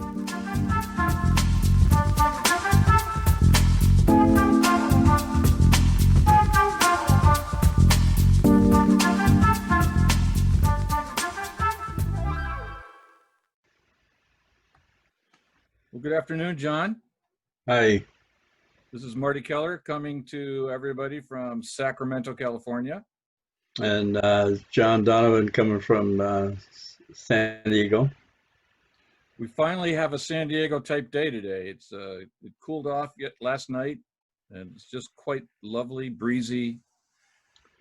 Well, good afternoon, John. Hi. This is Marty Keller coming to everybody from Sacramento, California. And John Donovan coming from San Diego. We finally have a San Diego type day today. It cooled off yet last night, and it's just quite lovely, breezy,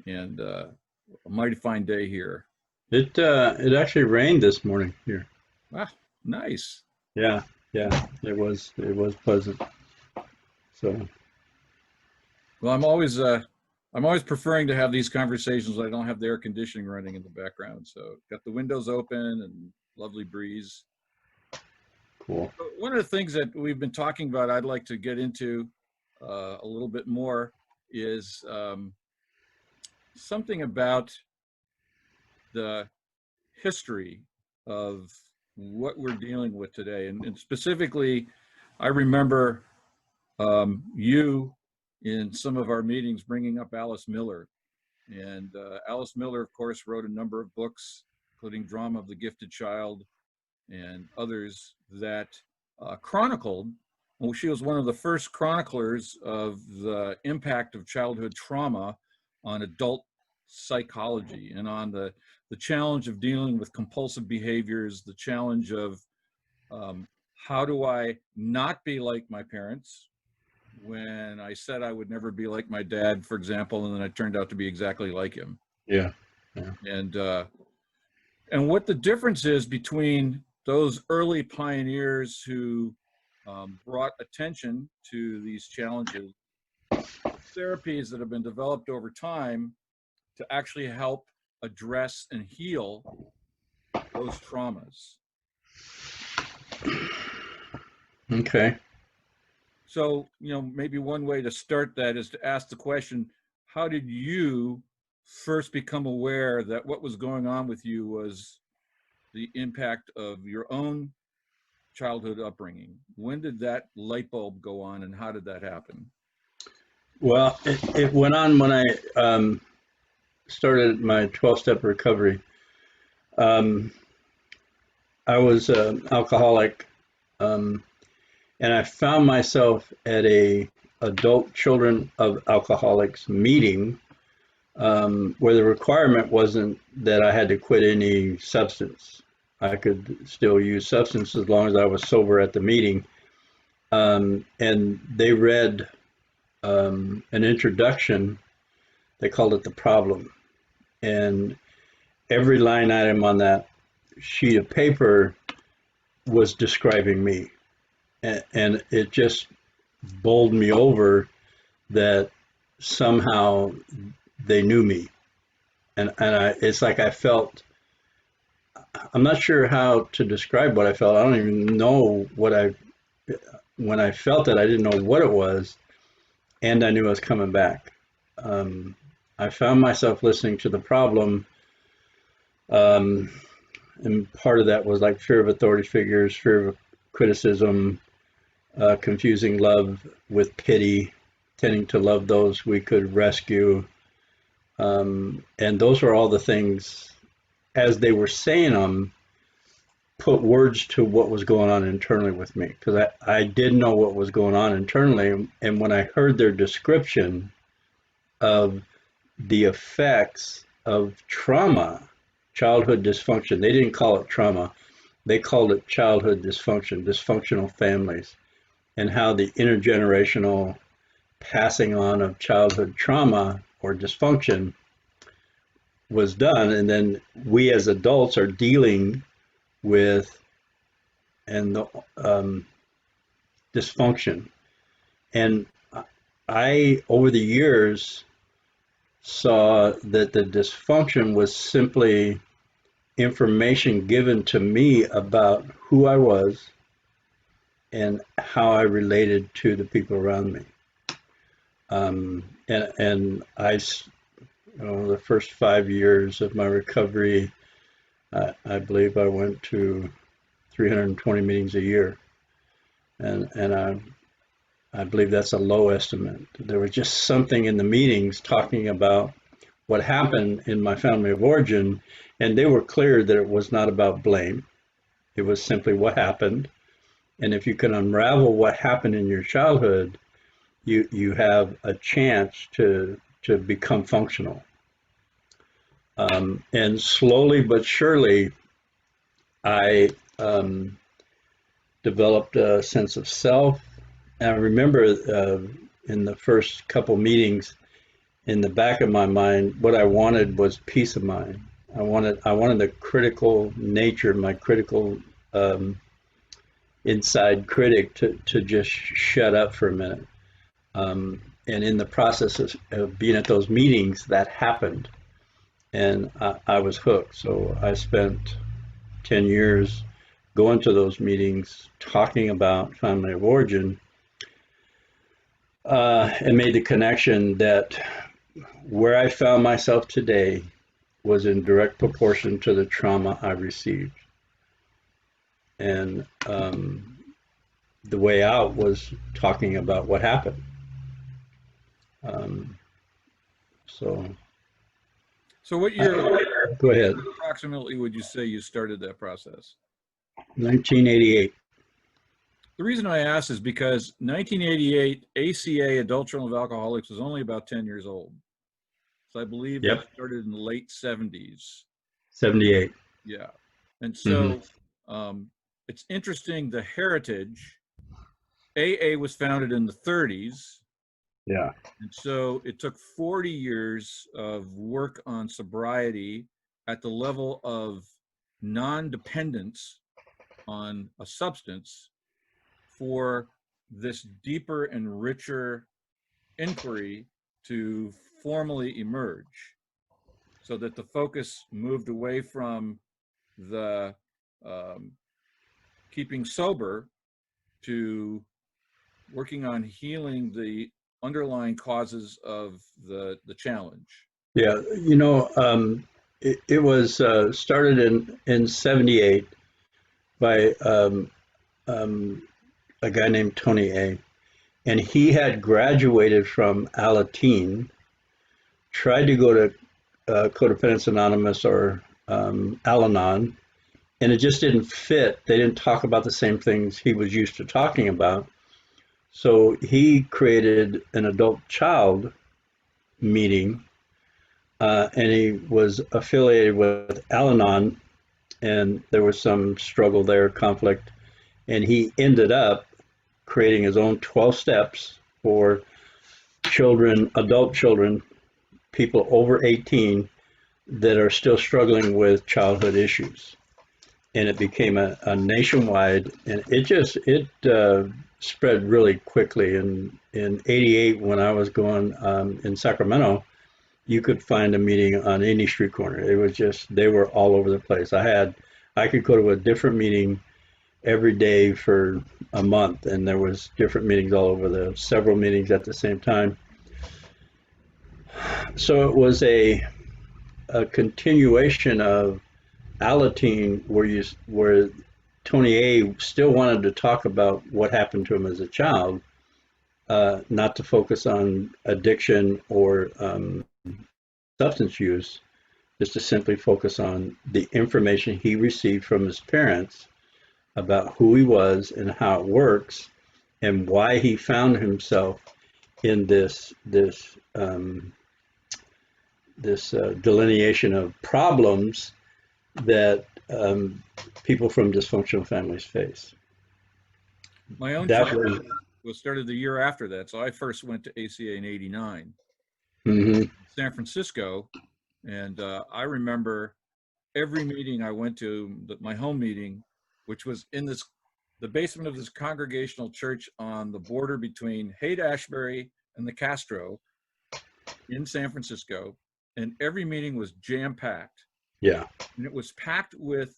and a mighty fine day here. It actually rained this morning here. Wow, nice. Yeah, it was pleasant. So, well, I'm always preferring to have these conversations when I don't have the air conditioning running in the background. So got the windows open and lovely breeze. cool. One of the things that we've been talking about, I'd like to get into a little bit more, is something about the history of what we're dealing with today. And specifically, I remember you in some of our meetings bringing up Alice Miller. And Alice Miller, of course, wrote a number of books, including Drama of the Gifted Child and others that chronicled, well, she was one of the first chroniclers of the impact of childhood trauma on adult psychology and on the challenge of dealing with compulsive behaviors, the challenge of how do I not be like my parents when I said I would never be like my dad, for example, and then I turned out to be exactly like him. Yeah. And what the difference is between those early pioneers who brought attention to these challenges, therapies that have been developed over time to actually help address and heal those traumas. Okay. So, maybe one way to start that is to ask the question, how did you first become aware that what was going on with you was the impact of your own childhood upbringing? When did that light bulb go on, and how did that happen? Well, it went on when I started my 12-step recovery. I was an alcoholic, and I found myself at a adult children of alcoholics meeting where the requirement wasn't that I had to quit any substance. I could still use substance as long as I was sober at the meeting. And they read an introduction. They called it The Problem. And every line item on that sheet of paper was describing me. And it just bowled me over that somehow they knew me. And it's like I felt, I'm not sure how to describe what I felt. I don't even know when I felt it, I didn't know what it was. And I knew I was coming back. I found myself listening to The Problem. And part of that was like fear of authority figures, fear of criticism, confusing love with pity, tending to love those we could rescue. And those were all the things, as they were saying them, put words to what was going on internally with me, because I did know what was going on internally. And when I heard their description of the effects of trauma, childhood dysfunction, they didn't call it trauma, they called it childhood dysfunction, dysfunctional families, and how the intergenerational passing on of childhood trauma or dysfunction was done. And then we as adults are dealing with dysfunction. And I, over the years, saw that the dysfunction was simply information given to me about who I was and how I related to the people around me. And I, the first 5 years of my recovery, I believe I went to 320 meetings a year, and I believe that's a low estimate. There was just something in the meetings talking about what happened in my family of origin, and they were clear that it was not about blame. It was simply what happened. And if you can unravel what happened in your childhood, you have a chance to become functional. And slowly but surely, I developed a sense of self. And I remember in the first couple meetings, in the back of my mind, what I wanted was peace of mind. I wanted the critical nature, my critical inside critic to just shut up for a minute. And in the process of being at those meetings, that happened, and I was hooked. So I spent 10 years going to those meetings, talking about family of origin, and made the connection that where I found myself today was in direct proportion to the trauma I received. And the way out was talking about what happened. Um, so So what year go ahead. approximately would you say you started that process? 1988. The reason I ask is because 1988 ACA, Adult Children of Alcoholics, was only about 10 years old. So I believe you Yep. started in the late 70s. 78. Yeah. And so it's interesting, the heritage. AA was founded in the 30s. Yeah. And so it took 40 years of work on sobriety at the level of non-dependence on a substance for this deeper and richer inquiry to formally emerge, so that the focus moved away from the keeping sober to working on healing the underlying causes of the challenge. Yeah. It was started in 78 by a guy named Tony A. And he had graduated from Alateen, tried to go to Codependence Anonymous or Al-Anon, and it just didn't fit. They didn't talk about the same things he was used to talking about. So he created an adult child meeting, and he was affiliated with Al-Anon, and there was some struggle there, conflict, and he ended up creating his own 12 steps for children, adult children, people over 18 that are still struggling with childhood issues. And it became a nationwide, and it spread really quickly. And in '88, when I was going in Sacramento, you could find a meeting on any street corner. It was just, they were all over the place. I could go to a different meeting every day for a month, and there was different meetings all over, several meetings at the same time. So it was a continuation of Alateen, where Tony A still wanted to talk about what happened to him as a child, not to focus on addiction or substance use, just to simply focus on the information he received from his parents about who he was and how it works, and why he found himself in this delineation of problems that people from dysfunctional families face. My own That trial was started the year after that. So I first went to ACA in '89, San Francisco. And I remember every meeting I went to, my home meeting, which was in the basement of this congregational church on the border between Haight-Ashbury and the Castro in San Francisco. And every meeting was jam-packed. Yeah. And it was packed with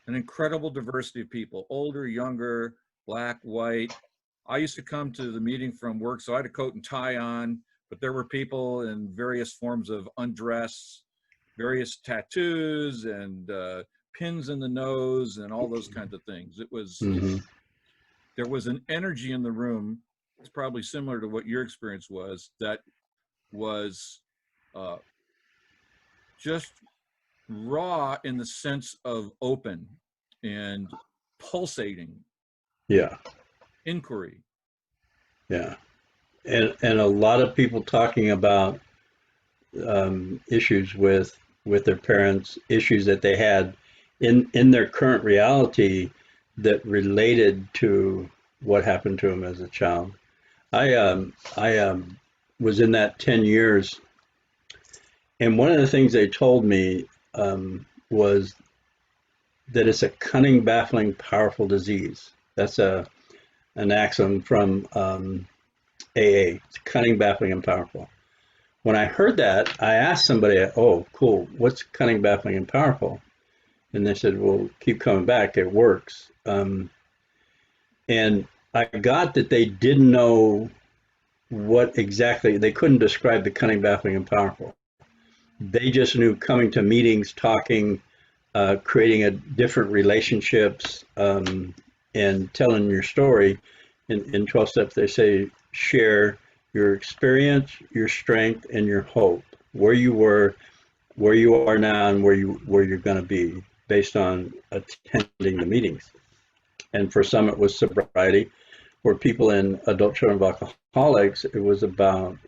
an incredible diversity of people, older, younger, black, white. I used to come to the meeting from work, so I had a coat and tie on, but there were people in various forms of undress, various tattoos, and pins in the nose and all those kinds of things. It was, Hmm. there was an energy in the room. It's probably similar to what your experience was, that was uh, just raw in the sense of open and pulsating Yeah, inquiry. yeah. And a lot of people talking about issues with their parents, issues that they had in their current reality that related to what happened to them as a child. I was in that 10 years, and one of the things they told me was that it's a cunning, baffling, powerful disease. That's an axiom from AA. It's cunning, baffling, and powerful. When I heard that, I asked somebody, "Oh, cool. What's cunning, baffling, and powerful?" And they said, "Well, keep coming back. It works." And I got that they didn't know what exactly, they couldn't describe the cunning, baffling, and powerful. They just knew coming to meetings, talking, creating a different relationships, and telling your story. In 12 steps, they say share your experience, your strength, and your hope. Where you were, where you are now, and where you're going to be based on attending the meetings. And for some, it was sobriety. For people in adult children of alcoholics, it was about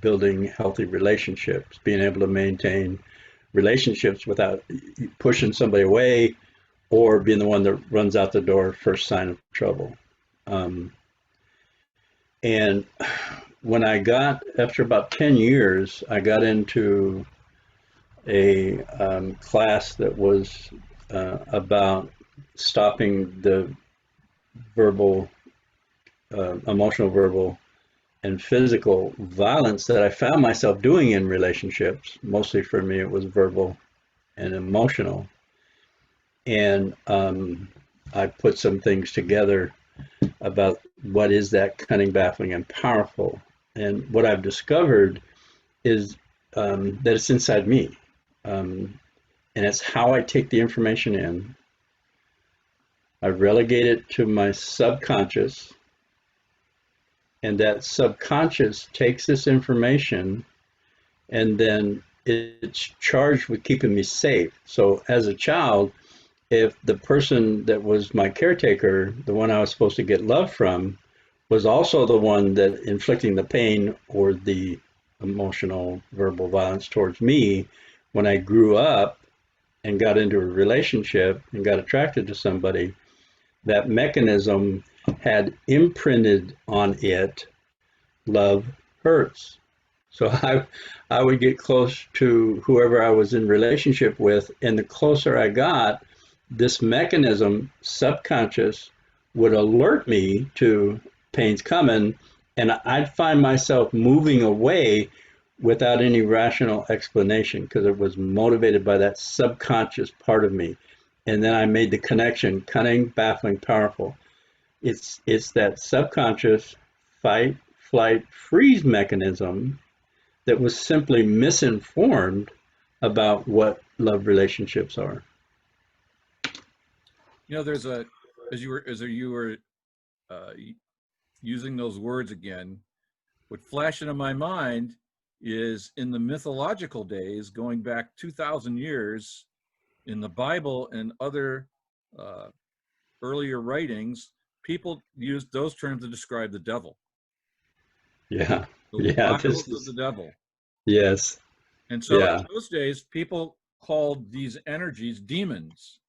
building healthy relationships, being able to maintain relationships without pushing somebody away or being the one that runs out the door first sign of trouble. Um, and when I got, after about 10 years, I got into a class that was about stopping the verbal, emotional, verbal, and physical violence that I found myself doing in relationships. Mostly for me, it was verbal and emotional. And I put some things together about what is that cunning, baffling, and powerful. And what I've discovered is that it's inside me. And it's how I take the information in. I relegate it to my subconscious, and that subconscious takes this information, and then it's charged with keeping me safe. So as a child, if the person that was my caretaker, the one I was supposed to get love from, was also the one that inflicting the pain or the emotional verbal violence towards me, when I grew up and got into a relationship and got attracted to somebody, that mechanism had imprinted on it, love hurts. So I would get close to whoever I was in relationship with, and the closer I got, this mechanism, subconscious, would alert me to pain's coming, and I'd find myself moving away without any rational explanation because it was motivated by that subconscious part of me. And then I made the connection, cunning, baffling, powerful. It's that subconscious fight, flight, freeze mechanism that was simply misinformed about what love relationships are. You know, there's a, as you were uh, using those words again, what flashed into my mind is in the mythological days, going back 2,000 years, in the Bible and other uh, earlier writings, people used those terms to describe the devil, Yeah, the yeah, wiles this of the is, devil. yes, And so in yeah, those days, people called these energies demons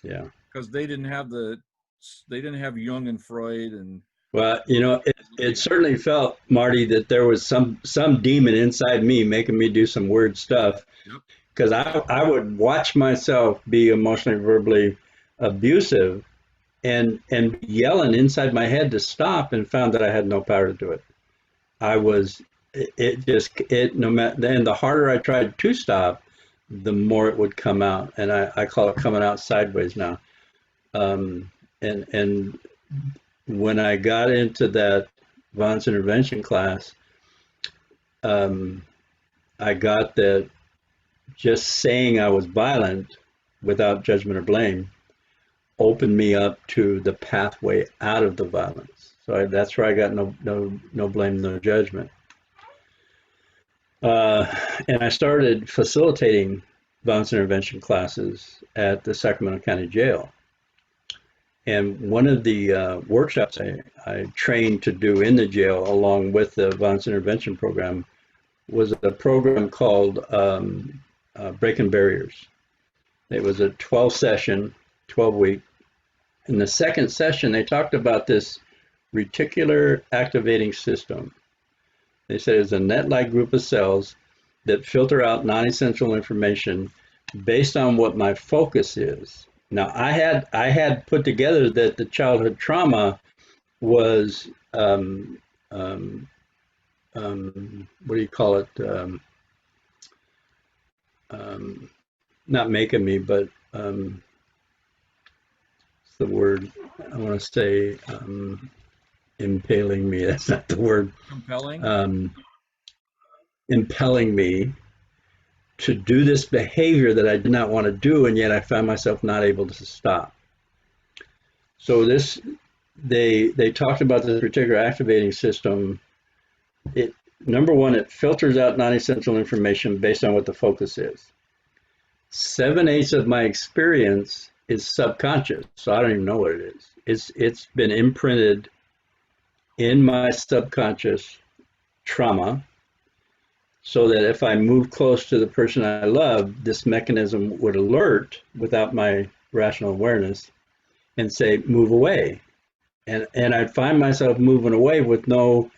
yeah. because they didn't have Jung and Freud and Well, those it ideas. certainly felt, Marty, that there was some demon inside me making me do some weird stuff Yep. because I would watch myself be emotionally, verbally abusive and yelling inside my head to stop and found that I had no power to do it. I was, it just, it, no matter, then the harder I tried to stop, the more it would come out. And I call it coming out sideways now. And when I got into that violence intervention class, um, I got that just saying I was violent without judgment or blame, opened me up to the pathway out of the violence. So that's where I got no blame, no judgment. And I started facilitating violence intervention classes at the Sacramento County Jail. And one of the workshops I trained to do in the jail, along with the violence intervention program, was a program called Breaking Barriers. It was a 12-session, 12-week. In the second session, they talked about this reticular activating system. They said it's a net-like group of cells that filter out non-essential information based on what my focus is. Now, I had put together that the childhood trauma was what do you call it? Not making me, but it's the word I want to say. Impaling me. That's not the word. Compelling. Impelling me to do this behavior that I did not want to do, and yet I found myself not able to stop. So they talked about this particular activating system. Number one, it filters out non-essential information based on what the focus is. 7/8 of my experience is subconscious, so I don't even know what it is. It's been imprinted in my subconscious trauma, so that if I move close to the person I love, this mechanism would alert without my rational awareness and say, move away. And I'd find myself moving away with no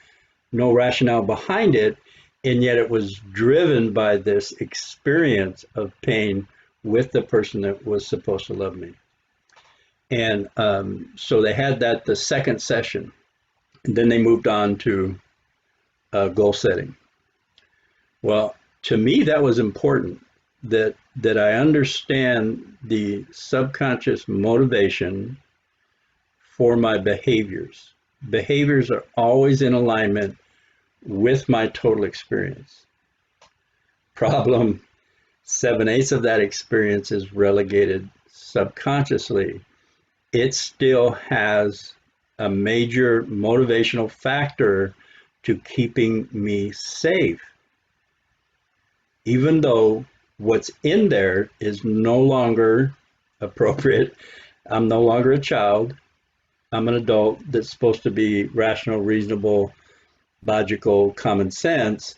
rationale behind it, and yet it was driven by this experience of pain with the person that was supposed to love me. And so they had that the second session, and then they moved on to goal setting. Well, to me, that was important, that I understand the subconscious motivation for my behaviors. Behaviors are always in alignment with my total experience. Problem, 7/8 of that experience is relegated subconsciously. It still has a major motivational factor to keeping me safe, even though what's in there is no longer appropriate. I'm no longer a child. I'm an adult that's supposed to be rational, reasonable, logical, common sense,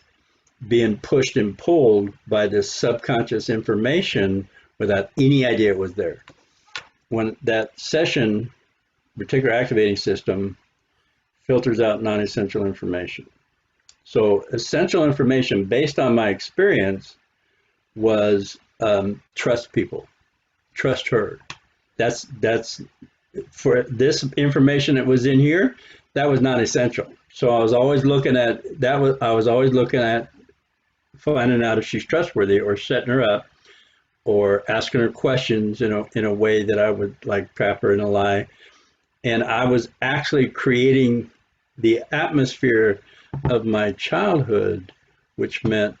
being pushed and pulled by this subconscious information without any idea it was there. When that session, reticular activating system, filters out non-essential information. So essential information based on my experience was trust people, trust her. That's for this information that was in here, that was not essential. So I was always looking at that. I was always looking at finding out if she's trustworthy, or setting her up, or asking her questions in a way that I would like trap her in a lie. And I was actually creating the atmosphere of my childhood, which meant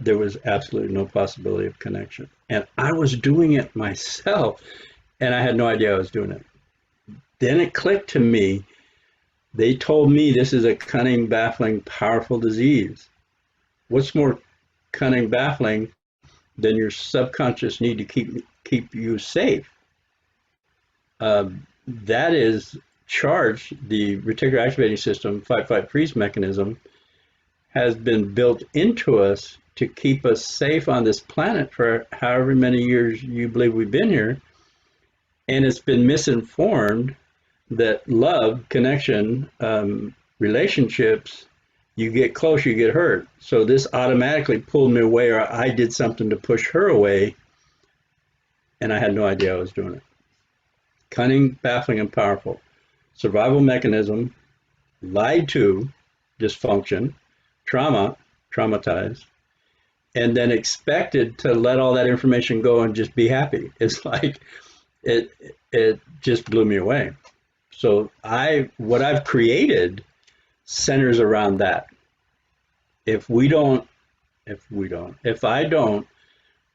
there was absolutely no possibility of connection. And I was doing it myself, and I had no idea I was doing it. Then it clicked to me. They told me this is a cunning, baffling, powerful disease. What's more cunning, baffling than your subconscious need to keep you safe? That is charged. The reticular activating system, fight, flight, freeze mechanism, has been built into us to keep us safe on this planet for however many years you believe we've been here. And it's been misinformed that love, connection, relationships, you get close, you get hurt. So this automatically pulled me away, or I did something to push her away, and I had no idea I was doing it. Cunning, baffling, and powerful. Survival mechanism, lied to, dysfunction, trauma, traumatized, and then expected to let all that information go and just be happy. It's like, it just blew me away. So what I've created centers around that. If I don't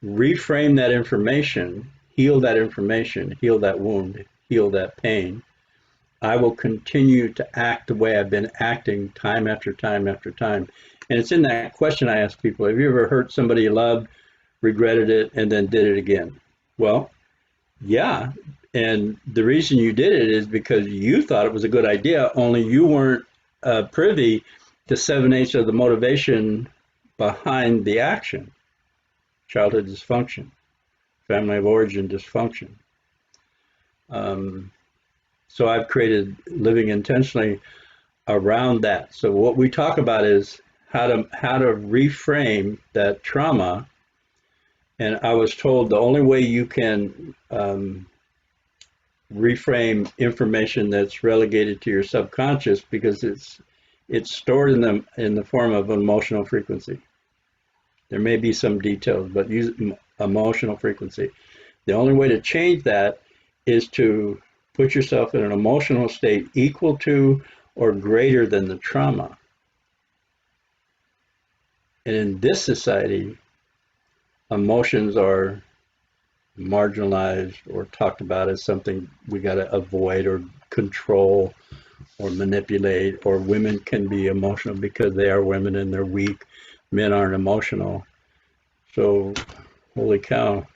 reframe that information heal that information, heal that wound, heal that pain, I will continue to act the way I've been acting time after time after time. And it's in that question I ask people, have you ever hurt somebody you loved, regretted it, and then did it again? Well, yeah. And the reason you did it is because you thought it was a good idea, only you weren't privy to 7/8 of the motivation behind the action. Childhood dysfunction, family of origin dysfunction. So I've created living intentionally around that. So what we talk about is how to reframe that trauma. And I was told the only way you can reframe information that's relegated to your subconscious, because it's stored in the form of emotional frequency. There may be some details, but use emotional frequency. The only way to change that is to put yourself in an emotional state equal to or greater than the trauma. And in this society, emotions are marginalized or talked about as something we got to avoid or control or manipulate, or women can be emotional because they are women and they're weak. Men aren't emotional. So, holy cow,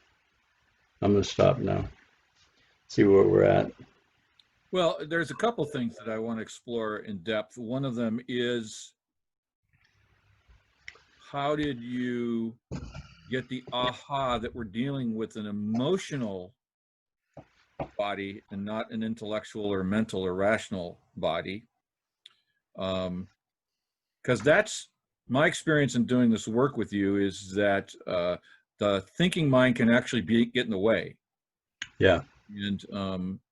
I'm going to stop now. See where we're at. Well, there's a couple things that I want to explore in depth. One of them is, how did you get the aha that we're dealing with an emotional body and not an intellectual or mental or rational body? Because that's my experience in doing this work with you, is that the thinking mind can actually get in the way. Yeah.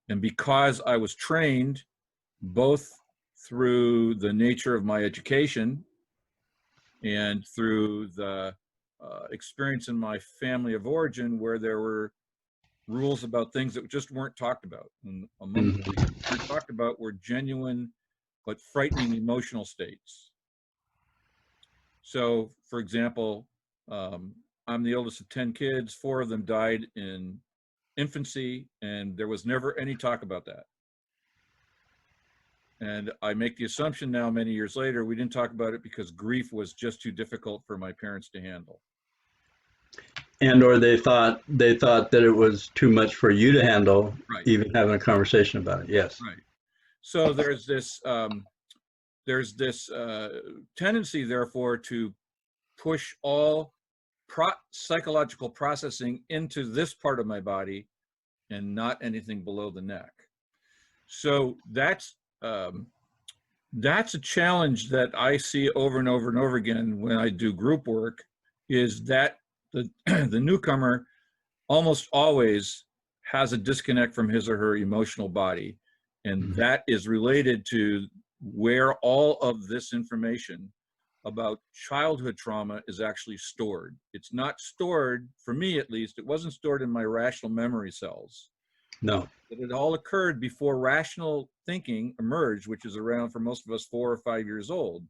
And because I was trained both through the nature of my education and through the experience in my family of origin, where there were rules about things that just weren't talked about. And among the things that weren't talked about were genuine but frightening emotional states. So, for example, I'm the oldest of 10 kids. 4 of them died in infancy, and there was never any talk about that. And I make the assumption now, many years later, we didn't talk about it because grief was just too difficult for my parents to handle. And or they thought that it was too much for you to handle, Right. even having a conversation about it. Yes. Right. So there's this tendency, therefore, to push all psychological processing into this part of my body and not anything below the neck. So that's a challenge that I see over and over and over again when I do group work, is that the newcomer almost always has a disconnect from his or her emotional body. And that is related to where all of this information about childhood trauma is actually stored. It's not stored, for me at least, it wasn't stored in my rational memory cells. No. It all occurred before rational thinking emerged, which is around for most of us 4 or 5 years old.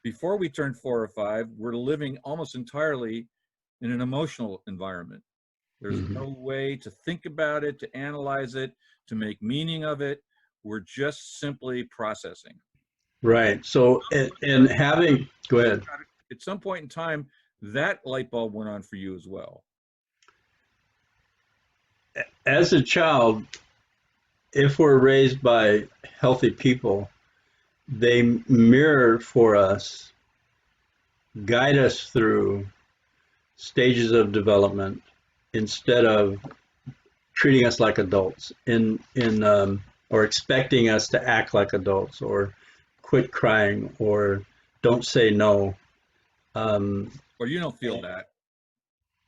Before we turned 4 or 5, we're living almost entirely in an emotional environment. There's no way to think about it, to analyze it, to make meaning of it. We're just simply processing. Right. So, and having, go ahead. At some point in time, that light bulb went on for you as well. As a child, if we're raised by healthy people, they mirror for us, guide us through stages of development instead of treating us like adults or expecting us to act like adults, or quit crying, or don't say no. Or you don't feel that.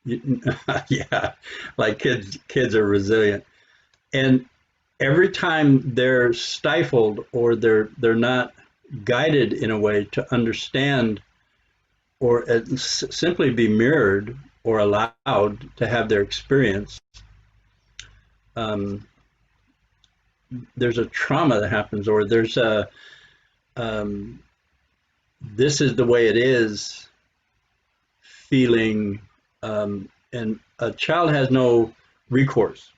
Yeah, like kids are resilient. And every time they're stifled or they're not guided in a way to understand, or simply be mirrored or allowed to have their experience, there's a trauma that happens, or there's a this is the way it is feeling, and a child has no recourse.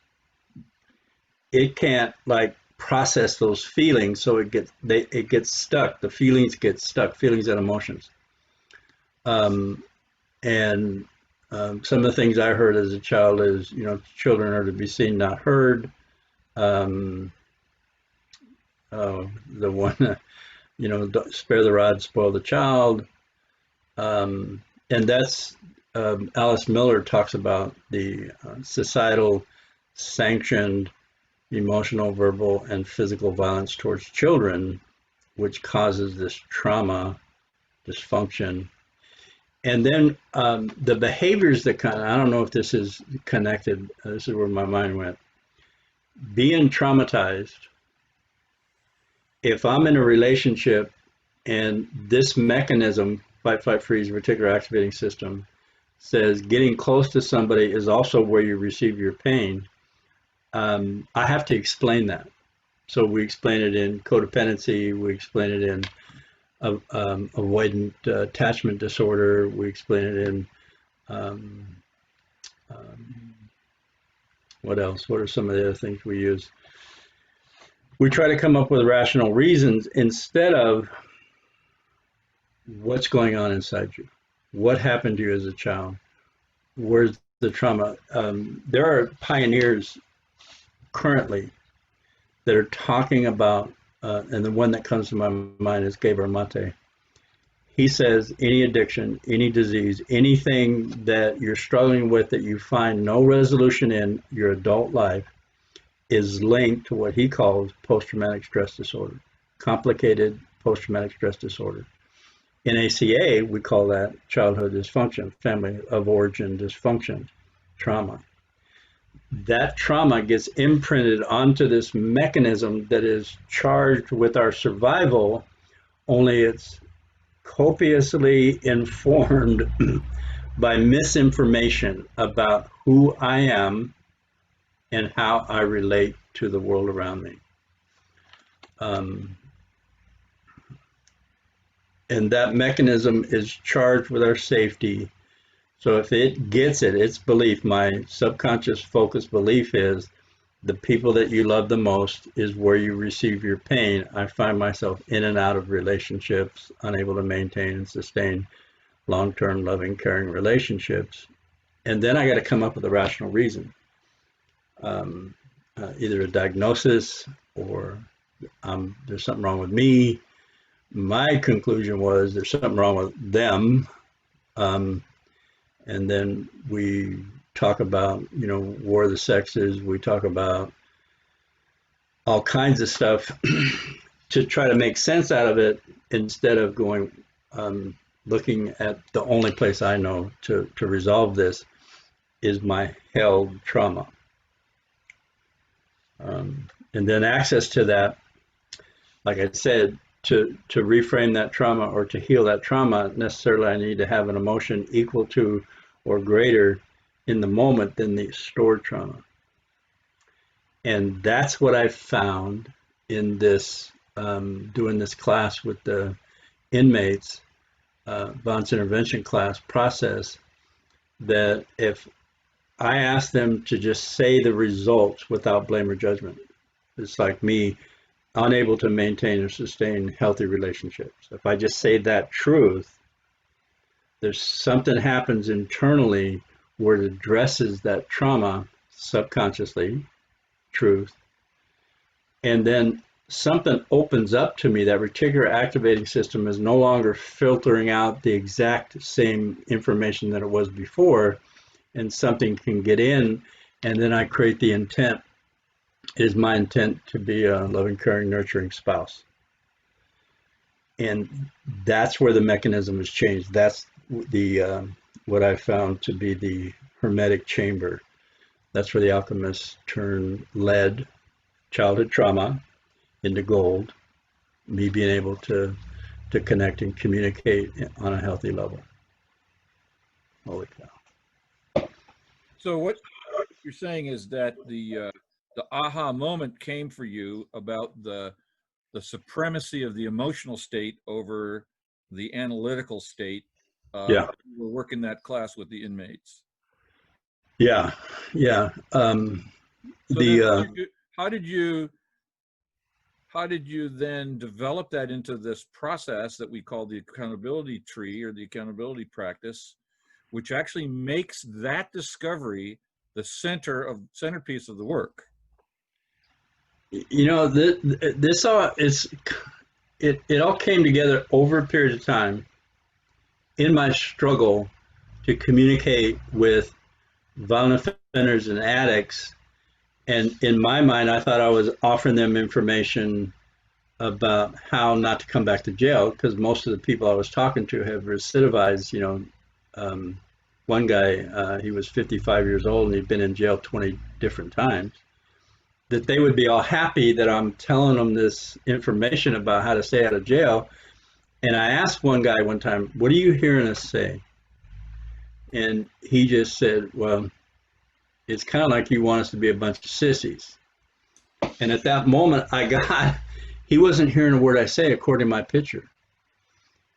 It can't like process those feelings, so it gets stuck. The feelings get stuck, feelings and emotions. Um, and some of the things I heard as a child is, children are to be seen, not heard. Um, the one, spare the rod, spoil the child. And that's Alice Miller talks about the societal sanctioned emotional, verbal, and physical violence towards children, which causes this trauma, dysfunction. And then the behaviors that I don't know if this is connected, this is where my mind went. Being traumatized, if I'm in a relationship and this mechanism, fight, flight, freeze, reticular activating system, says getting close to somebody is also where you receive your pain, I have to explain that. So we explain it in codependency, we explain it in avoidant attachment disorder, we explain it in what else? What are some of the other things we use? We try to come up with rational reasons instead of what's going on inside you. What happened to you as a child? Where's the trauma? There are pioneers currently that are talking about, and the one that comes to my mind is Gabor Mate. He says any addiction, any disease, anything that you're struggling with that you find no resolution in your adult life is linked to what he calls post-traumatic stress disorder, complicated post-traumatic stress disorder. In ACA, we call that childhood dysfunction, family of origin dysfunction, trauma. That trauma gets imprinted onto this mechanism that is charged with our survival, only it's copiously informed by misinformation about who I am and how I relate to the world around me. And that mechanism is charged with our safety. So if it gets it, its belief, my subconscious focused belief is the people that you love the most is where you receive your pain. I find myself in and out of relationships, unable to maintain and sustain long-term loving, caring relationships. And then I got to come up with a rational reason. Either a diagnosis or there's something wrong with me. My conclusion was there's something wrong with them. And then we talk about, War of the Sexes. We talk about all kinds of stuff to try to make sense out of it instead of going, looking at the only place I know to resolve this is my held trauma. And then access to that, like I said, to reframe that trauma or to heal that trauma, necessarily I need to have an emotion equal to or greater in the moment than the stored trauma. And that's what I found in this, doing this class with the inmates, violence intervention class process, that if I ask them to just say the results without blame or judgment, it's like me unable to maintain or sustain healthy relationships. If I just say that truth, there's something happens internally where it addresses that trauma subconsciously, truth, and then something opens up to me. That reticular activating system is no longer filtering out the exact same information that it was before, and something can get in, and then I create the intent. It is my intent to be a loving, caring, nurturing spouse. And that's where the mechanism has changed. That's the what I found to be the hermetic chamber. That's where the alchemists turn lead, childhood trauma, into gold, me being able to connect and communicate on a healthy level. Holy cow. So what you're saying is that the aha moment came for you about the supremacy of the emotional state over the analytical state. Yeah. You were working that class with the inmates. Yeah, yeah. So then The how did you how did you then develop that into this process that we call the accountability tree or the accountability practice, which actually makes that discovery the centerpiece of the work? you know, this all it all came together over a period of time in my struggle to communicate with violent offenders and addicts. And in my mind, I thought I was offering them information about how not to come back to jail because most of the people I was talking to have recidivized. One guy, he was 55 years old and he'd been in jail 20 different times. That they would be all happy that I'm telling them this information about how to stay out of jail. And I asked one guy one time, "What are you hearing us say?" And he just said, "Well, it's kind of like you want us to be a bunch of sissies." And at that moment, he wasn't hearing a word I say according to my picture.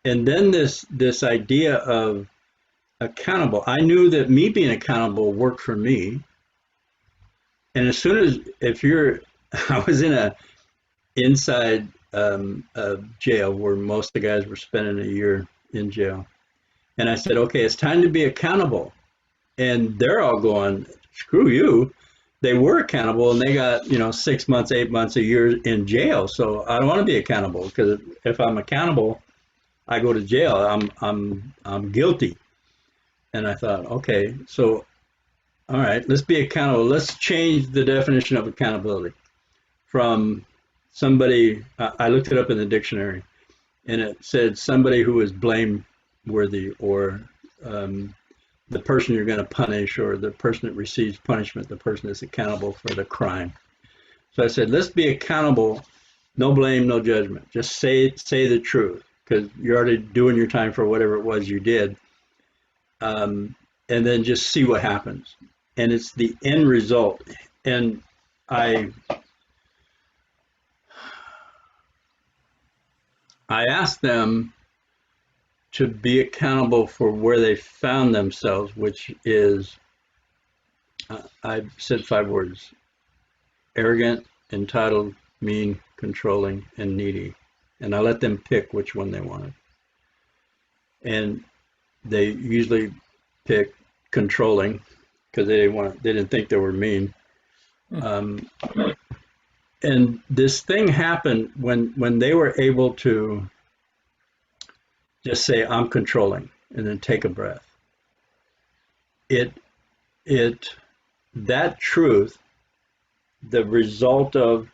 And then this idea of accountable, I knew that me being accountable worked for me. And as soon as I was in a inside jail where most of the guys were spending a year in jail. And I said, okay, it's time to be accountable. And they're all going, screw you. They were accountable and they got, 6 months, 8 months, a year in jail. So I don't want to be accountable because if I'm accountable, I go to jail. I'm guilty. And I thought, okay, so all right, let's be accountable. Let's change the definition of accountability from somebody. I looked it up in the dictionary, and it said somebody who is blameworthy or the person you're going to punish or the person that receives punishment, the person that's accountable for the crime. So I said, let's be accountable, no blame, no judgment. Just say the truth because you're already doing your time for whatever it was you did. And then just see what happens. And it's the end result. And I asked them to be accountable for where they found themselves, which is, I said 5 words: arrogant, entitled, mean, controlling, and needy. And I let them pick which one they wanted. And they usually pick controlling because they didn't think they were mean. And this thing happened when they were able to just say, I'm controlling, and then take a breath. That truth, the result of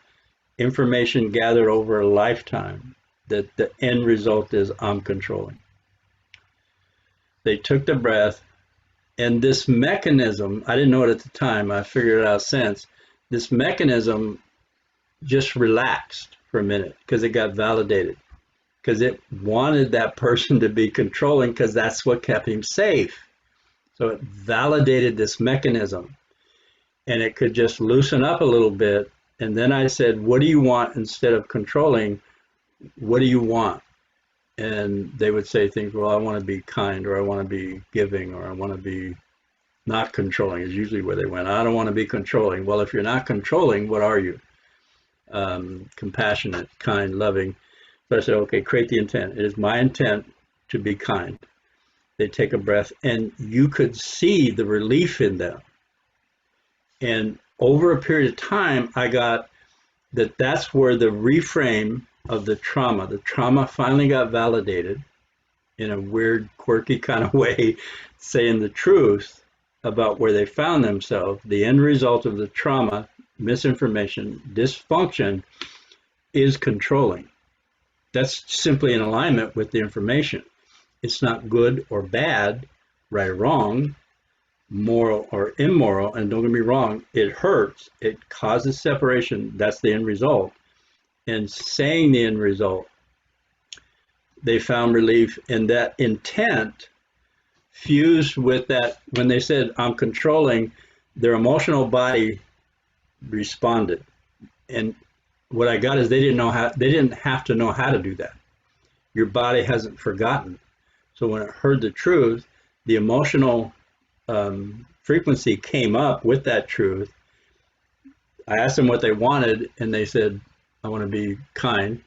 information gathered over a lifetime, that the end result is I'm controlling. They took the breath, and this mechanism, I didn't know it at the time, I figured it out since, this mechanism just relaxed for a minute because it got validated. Because it wanted that person to be controlling because that's what kept him safe. So it validated this mechanism and it could just loosen up a little bit. And then I said, what do you want instead of controlling? What do you want? And they would say things, well, I want to be kind, or I want to be giving, or I want to be not controlling is usually where they went. I don't want to be controlling. Well, if you're not controlling, what are you? Compassionate, kind, loving. So I said, okay, create the intent. It is my intent to be kind. They take a breath, and you could see the relief in them. And over a period of time, I got that's where the reframe of the trauma finally got validated in a weird, quirky kind of way, saying the truth about where they found themselves. The end result of the trauma, misinformation, dysfunction, is controlling. That's simply in alignment with the information. It's not good or bad, right or wrong, moral or immoral. And don't get me wrong, it hurts. It causes separation. That's the end result. And saying the end result, they found relief. And that intent fused with that. When they said, I'm controlling, their emotional body responded. And what I got is they didn't have to know how to do that. Your body hasn't forgotten. So when it heard the truth, the emotional frequency came up with that truth. I asked them what they wanted, and they said, I want to be kind.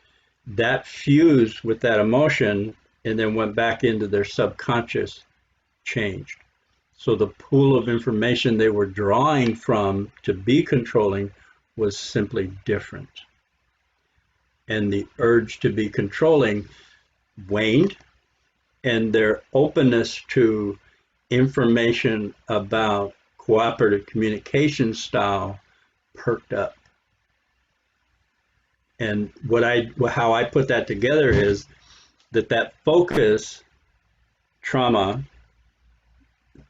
That fused with that emotion and then went back into their subconscious, changed. So the pool of information they were drawing from to be controlling was simply different. And the urge to be controlling waned, and their openness to information about cooperative communication style perked up. And how I put that together is that focus trauma,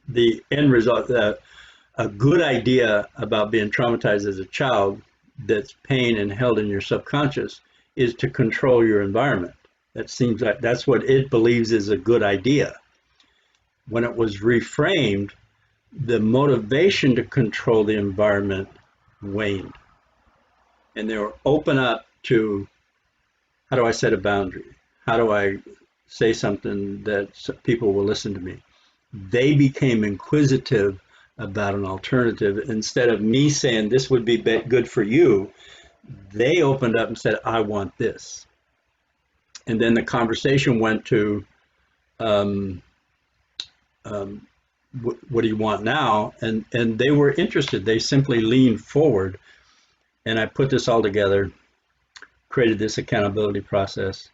the end result, a good idea about being traumatized as a child that's pain and held in your subconscious is to control your environment. That seems like that's what it believes is a good idea. When it was reframed, the motivation to control the environment waned. And they were open up to, how do I set a boundary? How do I say something that people will listen to me? They became inquisitive about an alternative. Instead of me saying this would be good for you, they opened up and said, I want this. And then the conversation went to, what do you want now? And they were interested. They simply leaned forward. And I put this all together, created this accountability process,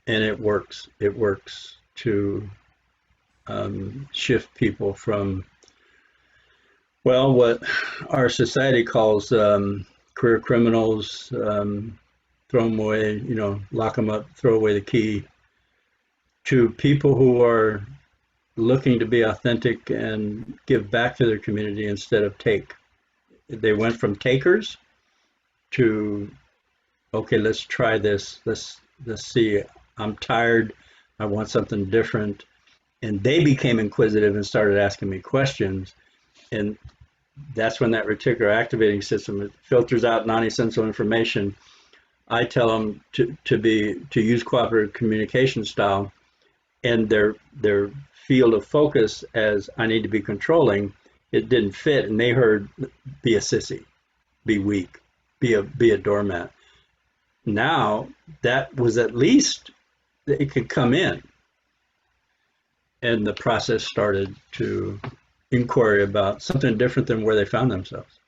and it works. It works to shift people from, well, what our society calls career criminals, throw them away, lock them up, throw away the key, to people who are looking to be authentic and give back to their community instead of take. They went from takers to, okay, let's try this. Let's see. I'm tired. I want something different. And they became inquisitive and started asking me questions. And that's when that reticular activating system filters out non-essential information. I tell them to use cooperative communication style, and their field of focus as I need to be controlling, it didn't fit, and they heard be a sissy, be weak, be a doormat. Now that was at least it could come in, and the process started to inquiry about something different than where they found themselves.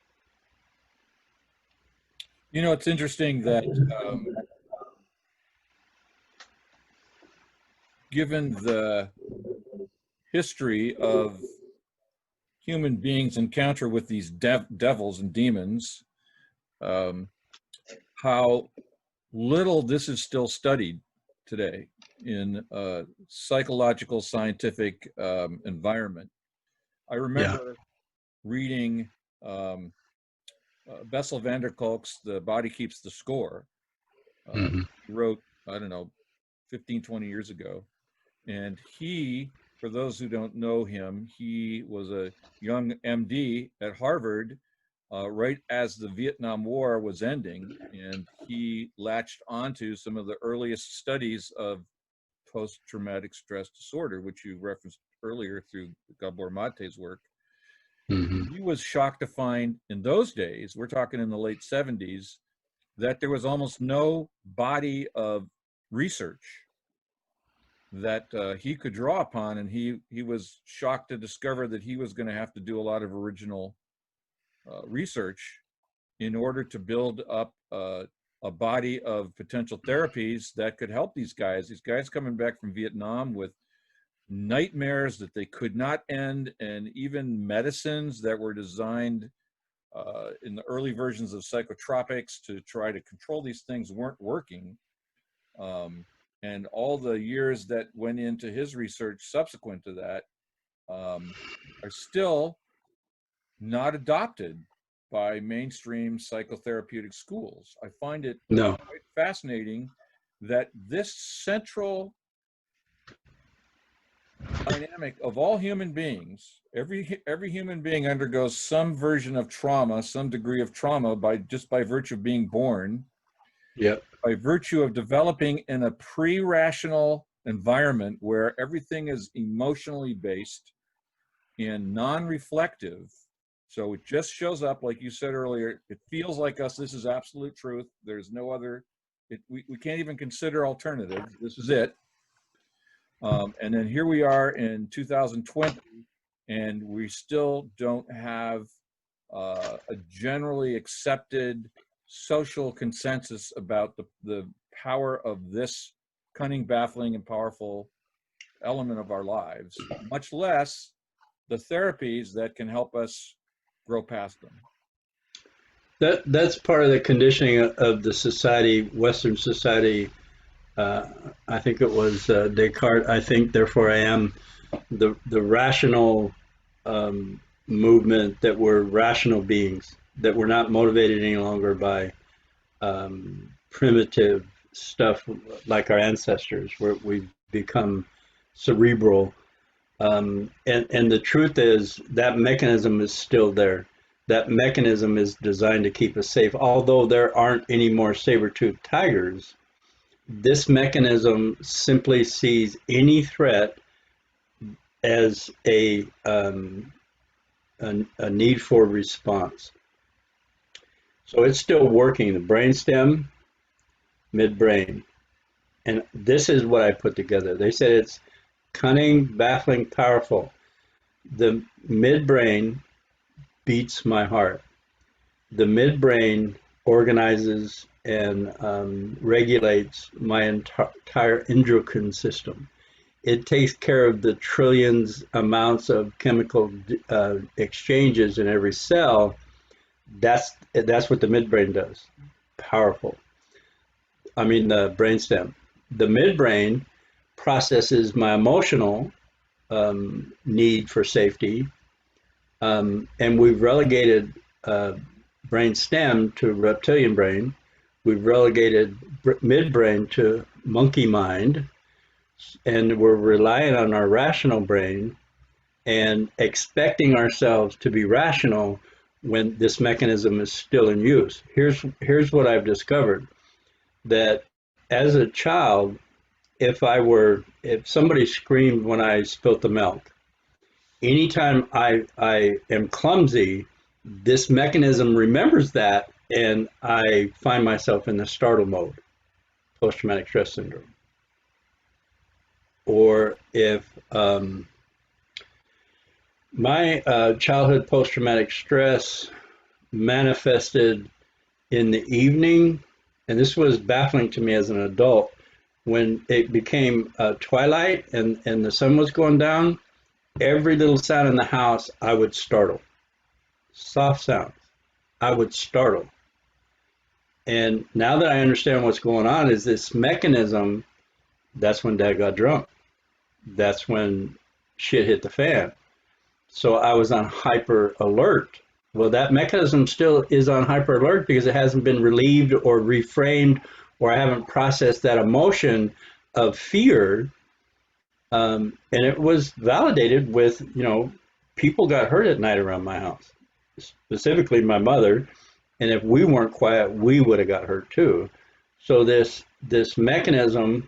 It's interesting that given the history of human beings' encounter with these devils and demons, how little this is still studied today in a psychological, scientific environment. I remember reading Bessel van der Kolk's The Body Keeps the Score. He wrote, I don't know, 15, 20 years ago. And he, for those who don't know him, he was a young MD at Harvard right as the Vietnam War was ending. And he latched onto some of the earliest studies of post-traumatic stress disorder, which you referenced earlier through Gabor Mate's work. He was shocked to find in those days, we're talking in the late 70s, that there was almost no body of research that he could draw upon, and he was shocked to discover that he was going to have to do a lot of original research in order to build up a body of potential therapies that could help these guys coming back from Vietnam with nightmares that they could not end, and even medicines that were designed in the early versions of psychotropics to try to control these things weren't working. And all the years that went into his research subsequent to that are still not adopted by mainstream psychotherapeutic schools. I find it quite fascinating that this central dynamic of all human beings, every human being undergoes some version of trauma, some degree of trauma by virtue of being born. Yep. By virtue of developing in a pre-rational environment where everything is emotionally based and non-reflective. So it just shows up, like you said earlier, it feels like us, this is absolute truth. There's no other, we can't even consider alternatives. This is it. And then here we are in 2020, and we still don't have a generally accepted social consensus about the power of this cunning, baffling, and powerful element of our lives, much less the therapies that can help us grow past them. That's part of the conditioning of the society, Western society. I think it was Descartes. I think, therefore I am. The rational movement, that we're rational beings, that we're not motivated any longer by primitive stuff like our ancestors, where we've become cerebral. And the truth is that mechanism is still there. That mechanism is designed to keep us safe. Although there aren't any more saber-toothed tigers, this mechanism simply sees any threat as a need for response. So it's still working, the brainstem, midbrain. And this is what I put together. They said it's cunning, baffling, powerful. The midbrain beats my heart. The midbrain organizes and regulates my entire endocrine system. It takes care of the trillions amounts of chemical exchanges in every cell. That's what the midbrain does. Powerful. I mean the brainstem. The midbrain processes my emotional need for safety, and we've relegated brainstem to reptilian brain. We've relegated midbrain to monkey mind, and we're relying on our rational brain and expecting ourselves to be rational when this mechanism is still in use. Here's what I've discovered, that as a child, if somebody screamed when I spilt the milk, anytime I am clumsy, this mechanism remembers that, and I find myself in the startle mode, post-traumatic stress syndrome. Or if my childhood post-traumatic stress manifested in the evening, and this was baffling to me as an adult, when it became twilight and the sun was going down, every little sound in the house I would startle. Soft sounds, I would startle. And now that I understand what's going on is this mechanism, that's when Dad got drunk. That's when shit hit the fan. So I was on hyper alert. Well, that mechanism still is on hyper alert because it hasn't been relieved or reframed, or I haven't processed that emotion of fear. And it was validated with, people got hurt at night around my house, specifically my mother. And if we weren't quiet, we would have got hurt too. So this mechanism